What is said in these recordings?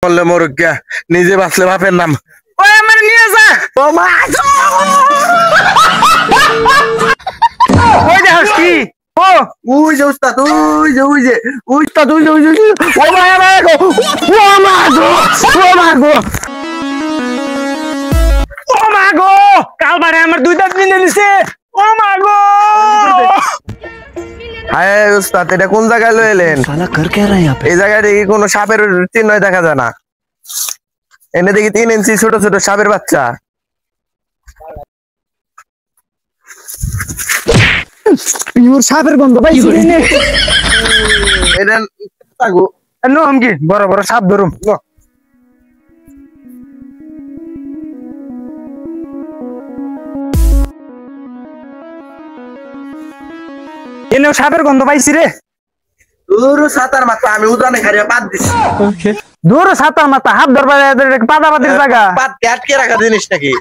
বললে মরুক গা, নিজে বাঁচলে বাপের নাম। ওই আমার নিয়ে যা। ও মা গো! ওই যে হাসকি। ও ওই যে উস্তাদ, ওই যে উস্তাদ, ওই যে ও মা গো, ও মা গো, ও মা গো, ও মা গো, কাল বারে আমার দুই দাঁত ভেঙে দিছে। ও মা গো! হায় উস্তাদ, এটা কোন জায়গায় লয়ে এলেন? साला कर क्या रहा है यहाँ पे? এই জায়গায় দেখি কোনো সাপের চিহ্ন দেখা যায় না। এনে দেখি 3 ইঞ্চি ছোট ছোট সাপের বাচ্চা। प्योर সাপের গন্ধ ভাই। এটা তাগো নো আমকি বড় বড় সাপ ধরুম। এনে সাপের গন্ধ পাইছি রে। দূর সাতার মাথা আমি উদানে খাইয়া পাত দিছি। দূর সাতার মাথা হাত ধরবা পাতা পাতির জায়গা। পাত আটকে রাখা জিনিস নাকি?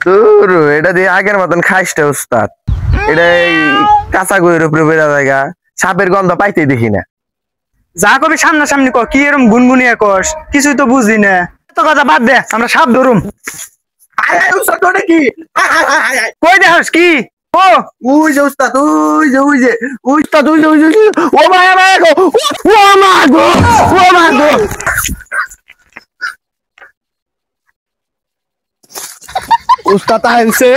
দূর এটা দিয়ে আগের মতন খাইসটা উস্তাদ। এটা কাঁচা গইয়ের উপরে বেড়া জায়গা, সাপের গন্ধ পাইতেই দেখি না। যা কবি সামনাসামনি ক, কি এরম গুনগুনিয়া কস, কিছুই তো বুঝি না। এত কথা বাদ দে, আমরা সাপ ধরুম। কই দেখাস কি? ও ওই যে উস্তাদ, ওই যে উস্তাদ, ওই যে ও মা গো, ও মা গো, ও মা গো। উস্তাদ আইছে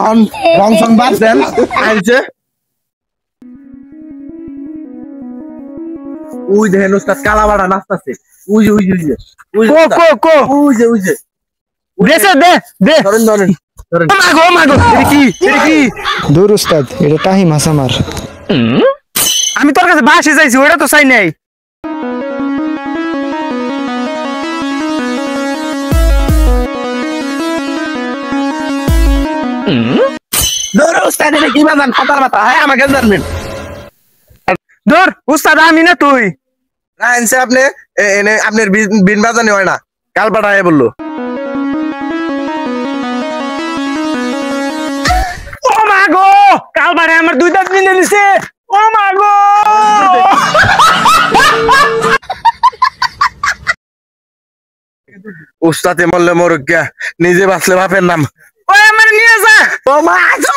অন রং সং বাদ দেন। আইছে ওই দেখেন উস্তাদ কালাবাড়া নাচতাছে। ওই যে কো কো কো ওই যে দেশে দে দে। ধরেন ও মা গো, ও মা গো, এটা কি? দূর উস্তাদ, এটা টাহি মাছ আমার। আমি তোর কাছে বাসে যাইছি, ওটা তো চাই নাই। ধর উস্তাদ, এটা কি বাজান ফাটার মাথা? হ্যাঁ আমাকে জানবেন। ধর উস্তাদ, আমি না তুই। না আনছে আপনি, এনে আপনার বিন বাজানি হয় না। কাল পাঠায় বললো। ও মা গো, কাল বারে আমার দুই দাঁত ভেঙে দিছে। ও মা গো! উস্তাদে মরলে মরুক গা, নিজে বাঁচলে বাপের নাম। ওই আমার নিয়ে যা। ও মা গো!